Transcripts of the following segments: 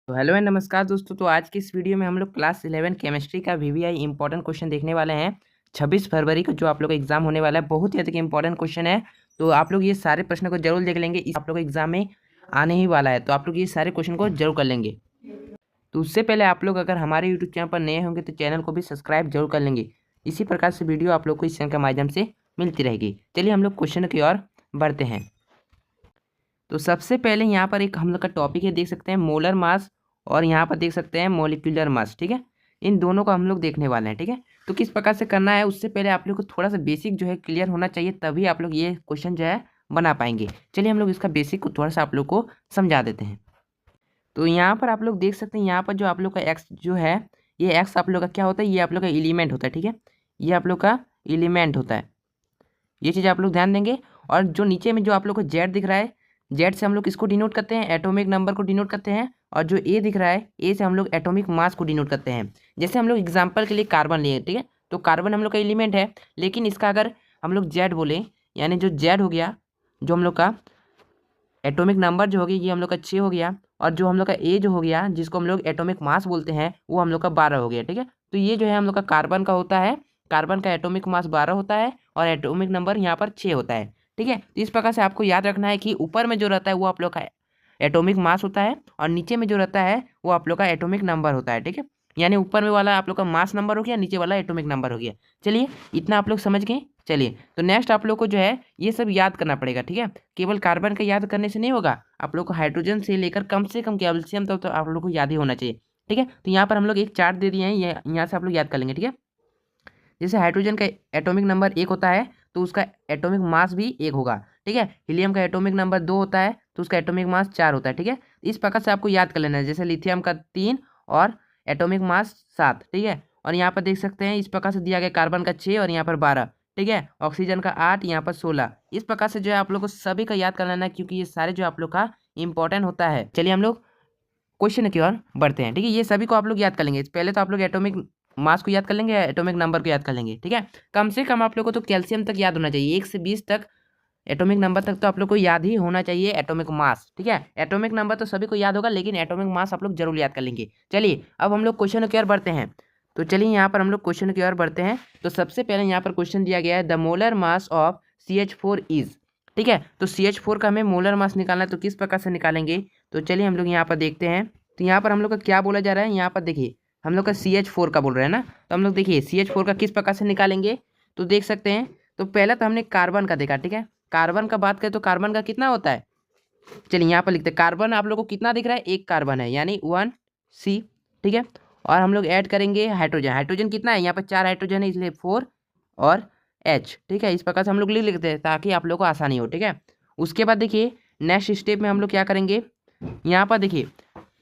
तो hello and नमस्कार दोस्तों। तो आज की इस वीडियो में हम लोग क्लास 11 केमिस्ट्री का वीवीआई इंपॉर्टेंट क्वेश्चन देखने वाले हैं। 26 फरवरी को जो आप लोग का एग्जाम होने वाला है, बहुत ही अधिक इंपॉर्टेंट क्वेश्चन है। तो आप लोग ये सारे प्रश्न को जरूर देख लेंगे, इस आप लोग एग्जाम में आने ही वाला है, तो आप लोग ये सारे क्वेश्चन को जरूर कर लेंगे। तो उससे पहले आप लोग अगर हमारे यूट्यूब चैनल पर नए होंगे तो चैनल को भी सब्सक्राइब जरूर कर लेंगे। इसी प्रकार से वीडियो आप लोग को इस चैनल के माध्यम से मिलती रहेगी। चलिए हम लोग क्वेश्चन की ओर बढ़ते हैं। तो सबसे पहले यहाँ पर एक हम लोग का टॉपिक है, देख सकते हैं मोलर मास, और यहाँ पर देख सकते हैं मॉलिक्यूलर मास। ठीक है, इन दोनों को हम लोग देखने वाले हैं। ठीक है, तो किस प्रकार से करना है उससे पहले आप लोग को थोड़ा सा बेसिक जो है क्लियर होना चाहिए, तभी आप लोग ये क्वेश्चन जो है बना पाएंगे। चलिए हम लोग इसका बेसिक को थोड़ा सा आप लोग को समझा देते हैं। तो यहाँ पर आप लोग देख सकते हैं, यहाँ पर जो आप लोग का एक्स जो है, ये एक्स आप लोग का क्या होता है, ये आप लोग का एलिमेंट होता है। ठीक है, ये आप लोग का एलिमेंट होता है, ये चीज़ आप लोग ध्यान देंगे। और जो नीचे में जो आप लोग को जेड दिख रहा है, जेड से हम लोग किसको डिनोट करते हैं, एटॉमिक नंबर को डिनोट करते हैं। और जो ए दिख रहा है, ए से हम लोग एटॉमिक मास को डिनोट करते हैं। जैसे हम लोग एग्जांपल के लिए कार्बन लिए, ठीक है, तो कार्बन हम लोग का एलिमेंट है, लेकिन इसका अगर हम लोग जेड बोले, यानी जो जेड हो गया, जो हम लोग का एटॉमिक नंबर जो हो गया, ये हम लोग का 6 हो गया। और जो हम लोग का ए जो हो गया, जिसको हम लोग एटॉमिक मास बोलते हैं, वो हम लोग का 12 हो गया। ठीक है, तो ये जो है हम लोग का कार्बन का होता है, कार्बन का एटॉमिक मास 12 होता है और एटॉमिक नंबर यहाँ पर 6 होता है। ठीक है, तो इस प्रकार से आपको याद रखना है कि ऊपर में जो रहता है वो आप लोग का एटॉमिक मास होता है, और नीचे में जो रहता है वो आप लोग का एटॉमिक नंबर होता है। ठीक है, यानी ऊपर में वाला आप लोग का मास नंबर हो गया, नीचे वाला एटॉमिक नंबर हो गया। चलिए इतना आप लोग समझ गए। चलिए तो नेक्स्ट आप लोग को जो है ये सब याद करना पड़ेगा। ठीक है, केवल कार्बन का याद करने से नहीं होगा, आप लोग को हाइड्रोजन से लेकर कम से कम कैल्शियम तक तो आप लोग को याद ही होना चाहिए। ठीक है, तो यहाँ पर हम लोग एक चार्ट दे दिए हैं, ये यहाँ से आप लोग याद कर लेंगे। ठीक है, जैसे हाइड्रोजन का एटॉमिक नंबर 1 होता है, तो उसका एटॉमिक मास भी 1 होगा। ठीक है, हीलियम का एटॉमिक नंबर 2 होता है, तो उसका एटॉमिक मास 4 होता है। ठीक है, इस प्रकार से आपको याद कर लेना है। जैसे लिथियम का 3 और एटॉमिक मास 7। ठीक है, और यहाँ पर देख सकते हैं इस प्रकार से दिया गया, कार्बन का 6 और यहाँ पर 12। ठीक है, ऑक्सीजन का 8, यहाँ पर 16। इस प्रकार से जो है आप लोग को सभी का याद कर लेना है, क्योंकि ये सारे जो आप लोग का इंपॉर्टेंट होता है। चलिए हम लोग क्वेश्चन की ओर बढ़ते हैं। ठीक है, ये सभी को आप लोग याद कर लेंगे। पहले तो आप लोग एटॉमिक मास को याद कर लेंगे, एटॉमिक नंबर को याद कर लेंगे। ठीक है, कम से कम आप लोग को तो कैल्शियम तक याद होना चाहिए, 1 से 20 तक एटॉमिक नंबर तक तो आप लोग को याद ही होना चाहिए। एटॉमिक मास, ठीक है, एटॉमिक नंबर तो सभी को याद होगा, लेकिन एटॉमिक मास आप लोग जरूर याद कर लेंगे। चलिए अब हम लोग क्वेश्चन की ओर बढ़ते हैं। तो चलिए यहाँ पर हम लोग क्वेश्चन की ओर बढ़ते हैं। तो सबसे पहले यहाँ पर क्वेश्चन दिया गया है, the molar mass of CH4 is. ठीक है, तो CH4 का हमें मोलर मास निकालना है, तो किस प्रकार से निकालेंगे, तो चलिए हम लोग यहाँ पर देखते हैं। तो यहाँ पर हम लोग का क्या बोला जा रहा है, यहाँ पर देखिए हम लोग का CH4 का बोल रहे हैं ना, तो हम लोग देखिए CH4 का किस प्रकार से निकालेंगे, तो देख सकते हैं। तो पहले तो हमने कार्बन का देखा। ठीक है, कार्बन का बात करें तो कार्बन का कितना होता है, चलिए यहाँ पर लिखते हैं। कार्बन आप लोग को कितना दिख रहा है, एक कार्बन है, यानी 1C। ठीक है, और हम लोग ऐड करेंगे हाइड्रोजन, हाइड्रोजन कितना है, यहाँ पर 4 हाइड्रोजन है, इसलिए 4 और H। ठीक है, इस प्रकार से हम लोग लिख लेते हैं ताकि आप लोग को आसानी हो। ठीक है, उसके बाद देखिए नेक्स्ट स्टेप में हम लोग क्या करेंगे, यहाँ पर देखिए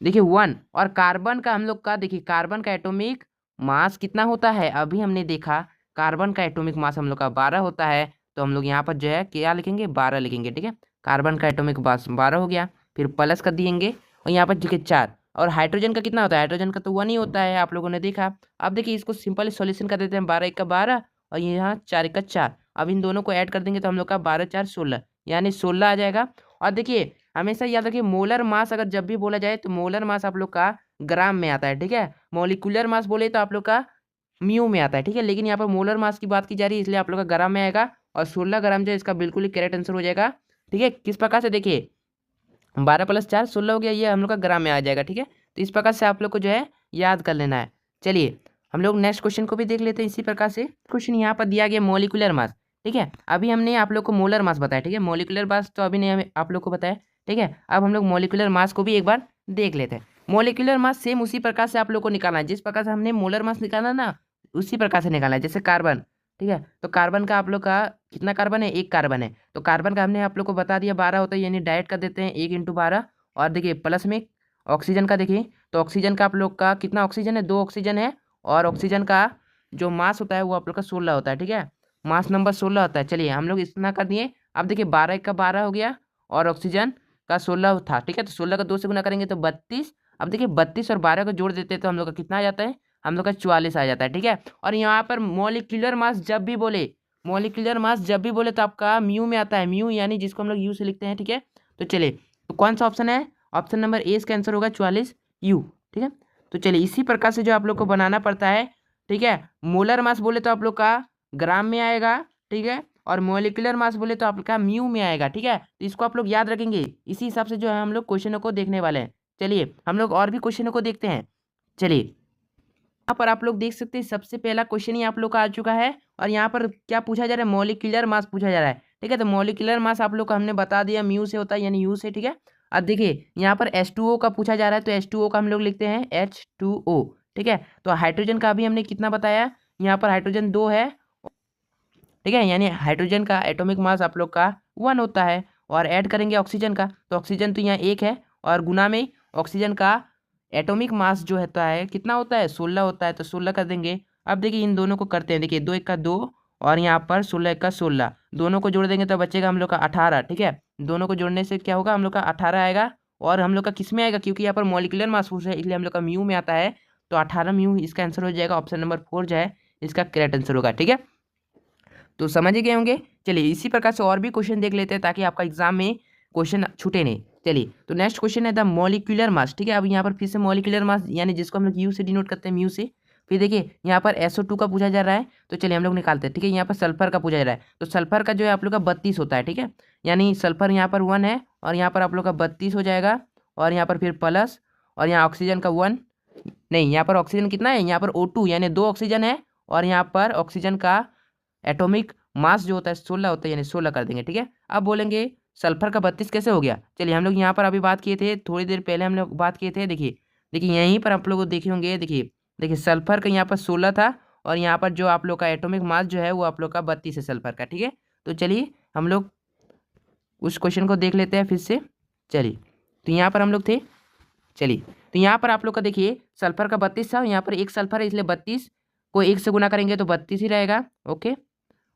देखिए 1 और कार्बन का हम लोग का देखिए, कार्बन का एटॉमिक मास कितना होता है, अभी हमने देखा कार्बन का एटॉमिक मास हम लोग का 12 होता है, तो हम लोग यहाँ पर जो है क्या लिखेंगे, 12 लिखेंगे। ठीक है, कार्बन का एटॉमिक मास 12 हो गया, फिर प्लस कर दिएंगे, और यहाँ पर देखिए 4। और हाइड्रोजन का कितना होता है, हाइड्रोजन का तो 1 ही होता है, आप लोगों ने देखा। अब देखिए इसको सिंपल सॉल्यूशन कर देते हैं, 12 1 का 12 और यहाँ 4 1 का 4। अब इन दोनों को ऐड कर देंगे तो हम लोग का 12 4 16, यानी 16 आ जाएगा। और देखिए हमेशा याद रखिए, मोलर मास अगर जब भी बोला जाए तो मोलर मास आप लोग का ग्राम में आता है। ठीक है, मॉलिक्यूलर मास बोले तो आप लोग का म्यू में आता है। ठीक है, लेकिन यहाँ पर मोलर मास की बात की जा रही है, इसलिए आप लोग का ग्राम में आएगा, और 16 ग्राम जो है इसका बिल्कुल ही करेक्ट आंसर हो जाएगा। ठीक है, किस प्रकार से देखिए 12 + 4 16 हो गया, ये हम लोग का ग्राम में आ जाएगा। ठीक है, तो इस प्रकार से आप लोग को जो है याद कर लेना है। चलिए हम लोग नेक्स्ट क्वेश्चन को भी देख लेते हैं। इसी प्रकार से क्वेश्चन यहाँ पर दिया गया मॉलिक्यूलर मास। ठीक है, अभी हमने आप लोग को मोलर मास बताया। ठीक है, मॉलिक्यूलर मास तो अभी नहीं हमें आप लोग को बताया। ठीक है, अब हम लोग मॉलिक्यूलर मास को भी एक बार देख लेते हैं। मॉलिक्यूलर मास सेम उसी प्रकार से आप लोग को निकालना है, जिस प्रकार से हमने मोलर मास निकाला ना, उसी प्रकार से निकालना है। जैसे कार्बन, ठीक है, तो कार्बन का आप लोग का कितना कार्बन है, एक कार्बन है, तो कार्बन का हमने आप लोग को बता दिया 12 होता है, यानी डायरेक्ट कर देते हैं 1 × 12। और देखिए प्लस में ऑक्सीजन का देखिए, तो ऑक्सीजन का आप लोग का कितना ऑक्सीजन है, 2 ऑक्सीजन है, और ऑक्सीजन का जो मास होता है वो आप लोग का 16 होता है। ठीक है, मास नंबर 16 होता है। चलिए हम लोग इतना कर दिए। अब देखिए 12 1 का 12 हो गया, और ऑक्सीजन का 16 था। ठीक है, तो 16 का 2 से गुना करेंगे तो 32। अब देखिए 32 और 12 को जोड़ देते हैं तो हम लोग का कितना आ जाता है, हम लोग का 44 आ जाता है। ठीक है, और यहाँ पर मॉलिक्यूलर मास जब भी बोले, मॉलिक्यूलर मास जब भी बोले तो आपका म्यू में आता है, म्यू यानी जिसको हम लोग यू से लिखते हैं। ठीक है, तो चलिए तो कौन सा ऑप्शन है, ऑप्शन नंबर ए इसका आंसर होगा 44। U, ठीक है। तो चलिए इसी प्रकार से जो आप लोग को बनाना पड़ता है, ठीक है। मोलर मास बोले तो आप लोग का ग्राम में आएगा, ठीक है, और मोलिकुलर मास बोले तो आप लोग का म्यू में आएगा, ठीक है। तो इसको आप लोग याद रखेंगे, इसी हिसाब से जो है हम लोग क्वेश्चनों को देखने वाले हैं। चलिए हम लोग और भी क्वेश्चनों को देखते हैं। चलिए यहाँ पर आप लोग देख सकते हैं, सबसे पहला क्वेश्चन ही आप लोग का आ चुका है, और यहाँ पर क्या पूछा जा रहा है, मॉलिक्यूलर मास पूछा जा रहा है, ठीक है। तो मॉलिक्यूलर मास आप लोग का हमने बता दिया म्यू से होता है, यानी यू से, ठीक है। अब देखिए यहाँ पर H2O का पूछा जा रहा है, तो H2O का हम लोग लिखते हैं H2O, ठीक है। तो हाइड्रोजन का भी हमने कितना बताया, यहाँ पर हाइड्रोजन 2 है, ठीक है, यानी हाइड्रोजन का एटॉमिक मास आप लोग का 1 होता है। और ऐड करेंगे ऑक्सीजन का, तो ऑक्सीजन तो यहाँ 1 है, और गुना में ऑक्सीजन का एटॉमिक मास जो होता है कितना होता है, 16 होता है, तो 16 कर देंगे। अब देखिए इन दोनों को करते हैं, देखिए 2 1 का 2 और यहाँ पर 16 1 का 16, दोनों को जोड़ देंगे तो बचेगा हम लोग का 18, ठीक है। दोनों को जोड़ने से क्या होगा, हम लोग का 18 आएगा, और हम लोग का किस में आएगा, क्योंकि यहाँ पर मॉलिक्यूलर मास पूछ रहा है इसलिए हम लोग का म्यू में आता है, तो 18 म्यू इसका आंसर हो जाएगा। ऑप्शन नंबर 4 जो है इसका करेक्ट आंसर होगा, ठीक है। तो समझ ही गए होंगे। चलिए इसी प्रकार से और भी क्वेश्चन देख लेते हैं, ताकि आपका एग्जाम में क्वेश्चन छूटे नहीं। चलिए तो नेक्स्ट क्वेश्चन है द मॉलिक्यूलर मास, ठीक है। अब यहाँ पर फिर से मॉलिक्यूलर मास, यानी जिसको हम लोग यू से डिनोट करते हैं, म्यू से। फिर देखिए यहाँ पर SO2 का पूछा जा रहा है, तो चलिए हम लोग निकालते हैं, ठीक है। यहाँ पर सल्फर का पूछा जा रहा है, तो सल्फर का जो है आप लोग का 32 होता है, ठीक है। यानी सल्फर यहाँ पर 1 है, और यहाँ पर आप लोग का 32 हो जाएगा, और यहाँ पर फिर प्लस, और यहाँ ऑक्सीजन का 1 नहीं, यहाँ पर ऑक्सीजन कितना है, यहाँ पर O2 यानी 2 ऑक्सीजन है, और यहाँ पर ऑक्सीजन का एटॉमिक मास जो होता है 16 होता है, यानी 16 कर देंगे, ठीक है। अब बोलेंगे सल्फर का 32 कैसे हो गया। चलिए हम लोग यहाँ पर अभी बात किए थे, थोड़ी देर पहले हम लोग बात किए थे, देखिए देखिए यहीं पर आप लोग को देखे होंगे, देखिए देखिए सल्फर का यहाँ पर 16 था, और यहाँ पर जो आप लोग का एटॉमिक मास जो है वो आप लोग का 32 है सल्फर का, ठीक है। तो चलिए हम लोग उस क्वेश्चन को देख लेते हैं फिर से। चलिए तो यहाँ पर हम लोग थे, चलिए तो यहाँ पर आप लोग का देखिए सल्फर का 32 था, यहाँ पर एक सल्फर है इसलिए 32 को 1 से गुना करेंगे तो 32 ही रहेगा, ओके।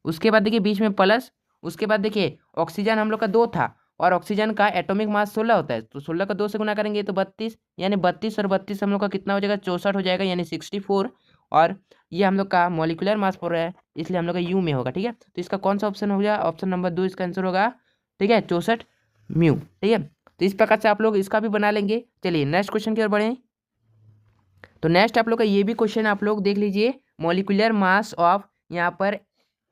उसके बाद देखिए बीच में प्लस, उसके बाद देखिए ऑक्सीजन हम लोग का 2 था, और ऑक्सीजन का एटॉमिक मास 16 होता है, तो 16 का 2 से गुना करेंगे तो 32, यानी 32 और 32 हम लोग का कितना हो जाएगा, 64 हो जाएगा, यानी 64। और ये हम लोग का मॉलिक्यूलर मास पड़ रहा है, इसलिए हम लोग का यू में होगा, ठीक है। तो इसका कौन सा ऑप्शन हो गया, ऑप्शन नंबर 2 इसका आंसर होगा, ठीक है, 64 म्यू, ठीक है। तो इस प्रकार से आप लोग इसका भी बना लेंगे। चलिए नेक्स्ट क्वेश्चन की ओर बढ़ें। तो नेक्स्ट आप लोग का ये भी क्वेश्चन आप लोग देख लीजिए, मॉलिक्यूलर मास ऑफ यहाँ पर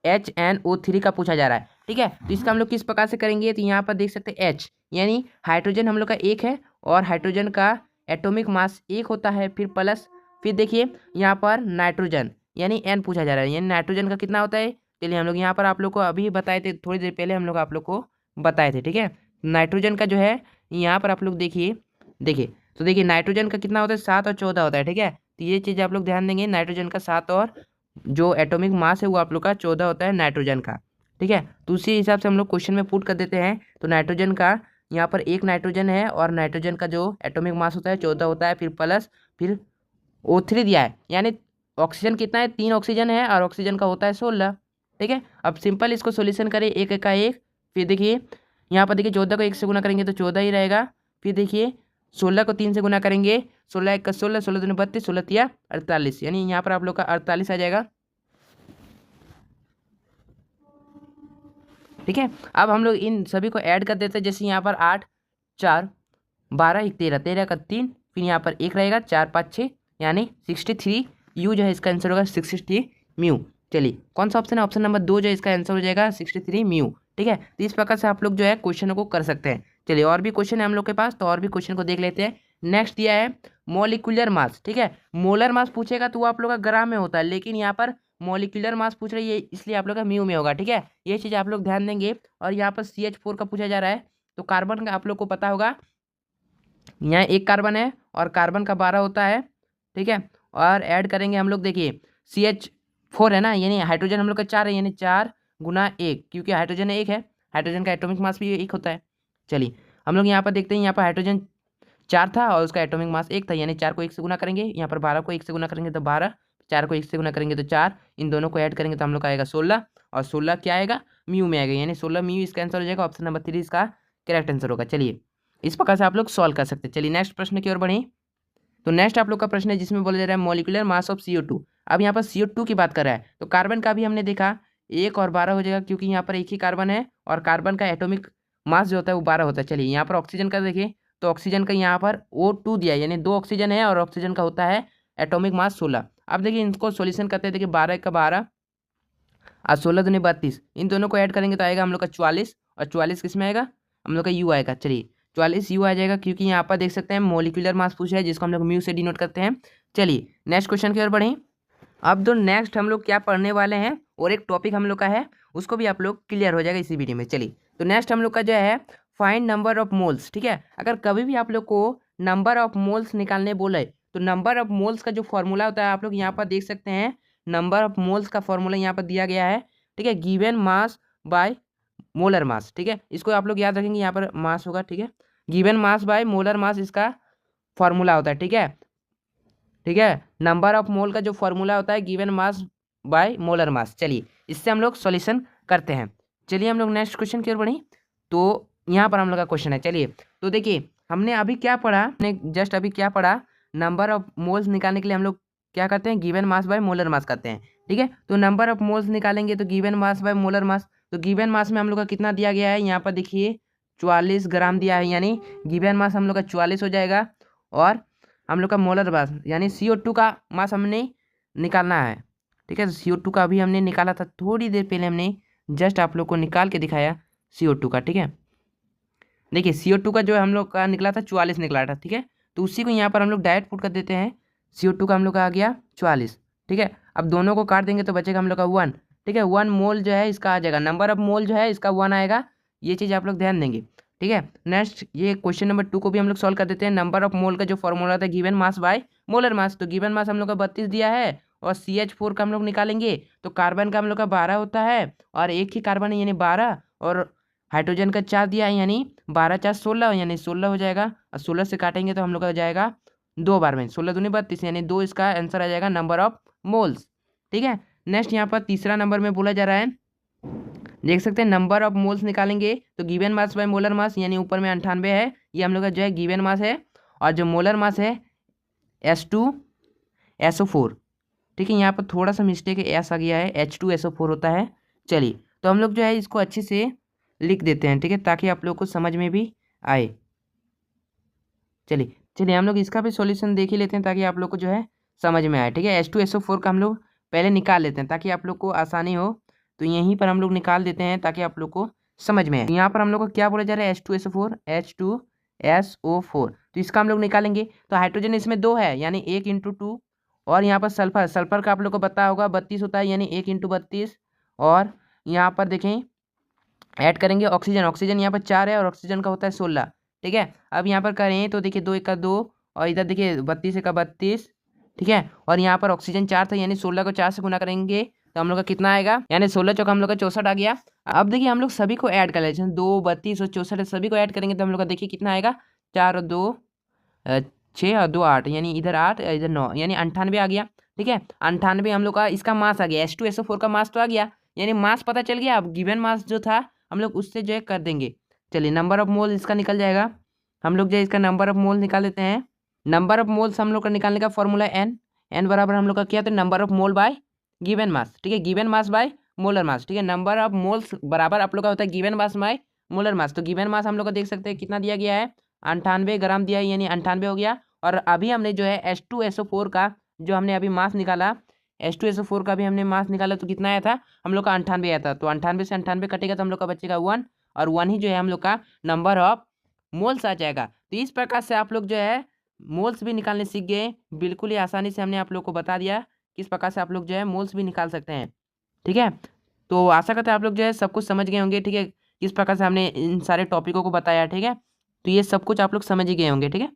HNO3 का पूछा जा रहा है, ठीक है। तो इसका हम लोग किस प्रकार से करेंगे, तो यहाँ पर देख सकते हैं H यानी हाइड्रोजन हम लोग का 1 है, और हाइड्रोजन का एटॉमिक मास 1 होता है, फिर प्लस, फिर देखिए यहाँ पर नाइट्रोजन यानी N पूछा जा रहा है, यानी नाइट्रोजन का कितना होता है। चलिए हम लोग यहाँ पर आप लोग को अभी बताए थे, थोड़ी देर पहले हम लोग आप लोग को बताए थे, ठीक है। नाइट्रोजन का जो है यहाँ पर आप लोग देखिए, देखिए तो देखिए नाइट्रोजन का कितना होता है, 7 और 14 होता है, ठीक है। तो ये चीज़ आप लोग ध्यान देंगे, नाइट्रोजन का 7 और जो एटॉमिक मास है वो आप लोग का 14 होता है नाइट्रोजन का, ठीक है। तो उसी हिसाब से हम लोग क्वेश्चन में पुट कर देते हैं। तो नाइट्रोजन का यहाँ पर 1 नाइट्रोजन है, और नाइट्रोजन का जो एटॉमिक मास होता है 14 होता है, फिर प्लस, फिर O3 दिया है, यानी ऑक्सीजन कितना है, 3 ऑक्सीजन है, और ऑक्सीजन का होता है 16, ठीक है। अब सिंपल इसको सोल्यूशन करें, 1 1 का 1, फिर देखिए यहाँ पर देखिए 14 को 1 से गुना करेंगे तो 14 ही रहेगा, फिर देखिए 16 को 3 से गुना करेंगे, 16 1 का 16, 16 दूनी 32, 16 तिया 48, यानी यहाँ पर आप लोग का 48 आ जाएगा, ठीक है। अब हम लोग इन सभी को ऐड कर देते हैं, जैसे यहाँ पर 8 4 12 1 13, 13 का 3, फिर यहाँ पर 1 रहेगा, 4 5 6, यानी 63 यू जो है इसका आंसर होगा 63 म्यू। चलिए कौन सा ऑप्शन है, ऑप्शन नंबर 2 जो है इसका आंसर हो जाएगा 63 म्यू, ठीक है। तो इस प्रकार से आप लोग जो है क्वेश्चनों को कर सकते हैं। चलिए और भी क्वेश्चन है हम लोग के पास, तो और भी क्वेश्चन को देख लेते हैं। नेक्स्ट दिया है मॉलिक्यूलर मास, ठीक है। मोलर मास पूछेगा तो वो आप लोग का ग्राम में होता है, लेकिन यहाँ पर मॉलिक्यूलर मास पूछ रही है इसलिए आप लोग का म्यू में होगा, ठीक है। ये चीज़ आप लोग ध्यान देंगे। और यहाँ पर CH4 का पूछा जा रहा है, तो कार्बन का आप लोग को पता होगा, यहाँ 1 कार्बन है और कार्बन का 12 होता है, ठीक है। और ऐड करेंगे हम लोग, देखिए CH4 है ना, यानी हाइड्रोजन हम लोग का 4 है, यानी 4 गुना 1, क्योंकि हाइड्रोजन 1 है, हाइड्रोजन का एटॉमिक मास भी 1 होता है। चलिए हम लोग यहाँ पर देखते हैं, यहाँ पर हाइड्रोजन 4 था और उसका एटॉमिक मास 1 था, यानी 4 को 1 से गुना करेंगे, यहाँ पर 12 को 1 से गुना करेंगे तो 12, 4 को 1 से गुना करेंगे तो 4, इन दोनों को ऐड करेंगे तो हम लोग का आएगा 16, और 16 क्या आएगा, म्यू में आएगा, यानी 16 म्यू इसका आंसर हो जाएगा। ऑप्शन नंबर 3 इसका करेक्ट आंसर होगा। चलिए इस प्रकार से आप लोग सॉल्व कर सकते हैं। चलिए नेक्स्ट प्रश्न की ओर बढ़ें। तो नेक्स्ट आप लोग का प्रश्न है जिसमें बोला जा रहा है मॉलिक्यूलर मास ऑफ CO2। अब यहाँ पर CO2 की बात कर रहा है, तो कार्बन का भी हमने देखा 1 और 12 हो जाएगा, क्योंकि यहाँ पर एक ही कार्बन है और कार्बन का एटॉमिक मास जो होता है वो 12 होता है। चलिए यहाँ पर ऑक्सीजन का देखिए तो ऑक्सीजन का यहाँ पर O2 दिया है, यानी 2 ऑक्सीजन है और ऑक्सीजन का होता है एटॉमिक मास 16। अब देखिए इनको सॉल्यूशन करते हैं। देखिए 12 का 12 और 16 दूनी 32, इन दोनों को ऐड करेंगे तो आएगा हम लोग का 44, और 44 किस में आएगा, हम लोग का U आएगा। चलिए 44 U आ जाएगा, क्योंकि यहाँ पर देख सकते हैं मोलिकुलर मास पूछा है, जिसको हम लोग म्यू से डिनोट करते हैं। चलिए नेक्स्ट क्वेश्चन की ओर बढ़ें। अब तो नेक्स्ट हम लोग क्या पढ़ने वाले हैं, और एक टॉपिक हम लोग का है, उसको भी आप लोग क्लियर हो जाएगा इसी वीडियो में। चलिए तो नेक्स्ट हम लोग का जो है फाइंड नंबर ऑफ मोल्स। ठीक है, अगर कभी भी आप लोग को नंबर ऑफ मोल्स निकालने बोले तो नंबर ऑफ मोल्स का जो फॉर्मूला होता है आप लोग यहाँ पर देख सकते हैं। नंबर ऑफ मोल्स का फॉर्मूला यहाँ पर दिया गया है। ठीक है, given mass by molar mass. ठीक है, इसको आप लोग याद रखेंगे, यहाँ पर मास होगा। ठीक है, given mass by molar mass इसका फॉर्मूला होता है। ठीक है, ठीक है, नंबर ऑफ मोल का जो फॉर्मूला होता है given mass by molar mass. चलिए इससे हम लोग सॉल्यूशन करते हैं। चलिए हम लोग नेक्स्ट क्वेश्चन की ओर बढ़ी। तो यहाँ पर हम लोग का क्वेश्चन है। चलिए तो देखिए हमने अभी क्या पढ़ा, हमने जस्ट अभी क्या पढ़ा, नंबर ऑफ मोल्स निकालने के लिए हम लोग क्या करते हैं, given mass by molar mass करते हैं। ठीक है, तो नंबर ऑफ मोल्स निकालेंगे तो given mass by molar mass, तो गिवन मास में हम लोग का कितना दिया गया है, यहाँ पर देखिए 44 ग्राम दिया है, यानी गिवन मास हम लोग का 44 हो जाएगा। और हम लोग का मोलर मास यानी CO2 का मास हमने निकालना है। ठीक है, तो CO2 का अभी हमने निकाला था, थोड़ी देर पहले हमने जस्ट आप लोग को निकाल के दिखाया CO2 का। ठीक है, देखिए CO2 का जो हम लोग का निकला था 44 निकला था। ठीक है, तो उसी को यहाँ पर हम लोग डायरेक्ट पुट कर देते हैं। CO2 का हम लोग का आ गया 44। ठीक है, अब दोनों को काट देंगे तो बचेगा हम लोग का 1। ठीक है, 1 मोल जो है इसका आ जाएगा, नंबर ऑफ मोल जो है इसका 1 आएगा। ये चीज़ आप लोग ध्यान देंगे। ठीक है, नेक्स्ट ये क्वेश्चन नंबर 2 को भी हम लोग सॉल्व कर देते हैं। नंबर ऑफ मोल का जो फॉर्मूला था given mass by molar mass, तो गिवन मास हम लोग का 32 दिया है, और CH4 का हम लोग निकालेंगे तो कार्बन का हम लोग का 12 होता है, और एक ही कार्बन है यानी 12, और हाइड्रोजन का 4 दिया है, यानी 12 4 16, यानी 16 हो जाएगा। और 16 से काटेंगे तो हम लोग का हो जाएगा 2 बार में, 16 दूनी 32, यानी 2 इसका आंसर आ जाएगा नंबर ऑफ मोल्स। ठीक है, नेक्स्ट यहाँ पर तीसरा नंबर में बोला जा रहा है, देख सकते हैं नंबर ऑफ मोल्स निकालेंगे तो given mass by molar mass, यानी ऊपर में 98 है, ये हम लोग का जो है गिवन मास है, और जो मोलर मास है H2SO4। ठीक है, यहाँ पर थोड़ा सा मिस्टेक है, S आ गया है, H2SO4 होता है। चलिए तो हम लोग जो है इसको अच्छे से लिख देते हैं। ठीक है, ताकि आप लोग को समझ में भी आए। चलिए चलिए हम लोग इसका भी सॉल्यूशन देख ही लेते हैं, ताकि आप लोग को जो है समझ में आए। ठीक है, H2SO4 का हम लोग पहले निकाल लेते हैं ताकि आप लोग को आसानी हो, तो यहीं पर हम लोग निकाल देते हैं ताकि आप लोग को समझ में आए। यहाँ पर हम लोग को क्या बोला जा रहा है, H2SO4, तो इसका हम लोग निकालेंगे तो हाइड्रोजन इसमें 2 है, यानी 1 × 2, और यहाँ पर सल्फर, सल्फर का आप लोग को पता होगा 32 होता है, यानी 1 × 32, और यहाँ पर देखें ऐड करेंगे ऑक्सीजन, ऑक्सीजन यहाँ पर 4 है और ऑक्सीजन का होता है 16। ठीक है, अब यहाँ पर करें तो देखिए 2 1 का 2, और इधर देखिए 32 1 का 32। ठीक है, और यहाँ पर ऑक्सीजन 4 था, यानी 16 को 4 से गुना करेंगे तो हम लोग का कितना आएगा, यानी 16 चौका हम लोग का 64 आ गया। अब देखिए हम लोग सभी को ऐड कर लेते हैं, 2 32 और 64 सभी को ऐड करेंगे तो हम लोग का देखिए कितना आएगा, 4 और 2 6 और 2 8, यानी इधर 8 इधर 9, यानी 98 आ गया। ठीक है, 98 हम लोग का इसका मास आ गया, H2SO4 का मास तो आ गया, यानी मास पता चल गया। अब गिवन मास जो था हम लोग उससे जो है कर देंगे। चलिए नंबर ऑफ मोल इसका निकल जाएगा, हम लोग जो है इसका नंबर ऑफ मोल निकाल लेते हैं। नंबर ऑफ मोल्स हम लोग का निकालने का फॉर्मूला n बराबर हम लोग का क्या था, number of mole bye given mass. ठीक है, given mass by molar mass. ठीक है, नंबर ऑफ मोल्स बराबर आप लोग का होता है given mass by molar mass, तो गिवन मास हम लोग का देख सकते हैं कितना दिया गया है, 98 ग्राम दिया है, यानी 98 हो गया। और अभी हमने जो है H2SO4 का जो हमने अभी मास निकाला, H2SO4 का भी हमने मास निकाला तो कितना आया था, हम लोग का 98 आया था, तो 98 से 98 कटेगा तो हम लोग का बचेगा 1, और 1 ही जो है हम लोग का नंबर ऑफ मोल्स आ जाएगा। तो इस प्रकार से आप लोग जो है मोल्स भी निकालने सीख गए, बिल्कुल ही आसानी से हमने आप लोग को बता दिया किस प्रकार से आप लोग जो है मोल्स भी निकाल सकते हैं। ठीक है, तो आशा करते हैं आप लोग जो है सब कुछ समझ गए होंगे। ठीक है, किस प्रकार से हमने इन सारे टॉपिकों को बताया। ठीक है, तो ये सब कुछ आप लोग समझ ही गए होंगे। ठीक है,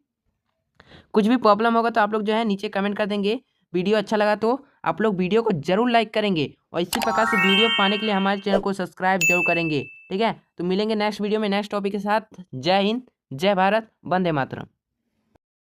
कुछ भी प्रॉब्लम होगा तो आप लोग जो है नीचे कमेंट कर देंगे। वीडियो अच्छा लगा तो आप लोग वीडियो को जरूर लाइक करेंगे, और इसी प्रकार से वीडियो पाने के लिए हमारे चैनल को सब्सक्राइब जरूर करेंगे। ठीक है, तो मिलेंगे नेक्स्ट वीडियो में नेक्स्ट टॉपिक के साथ। जय हिंद, जय भारत, वंदे मातरम।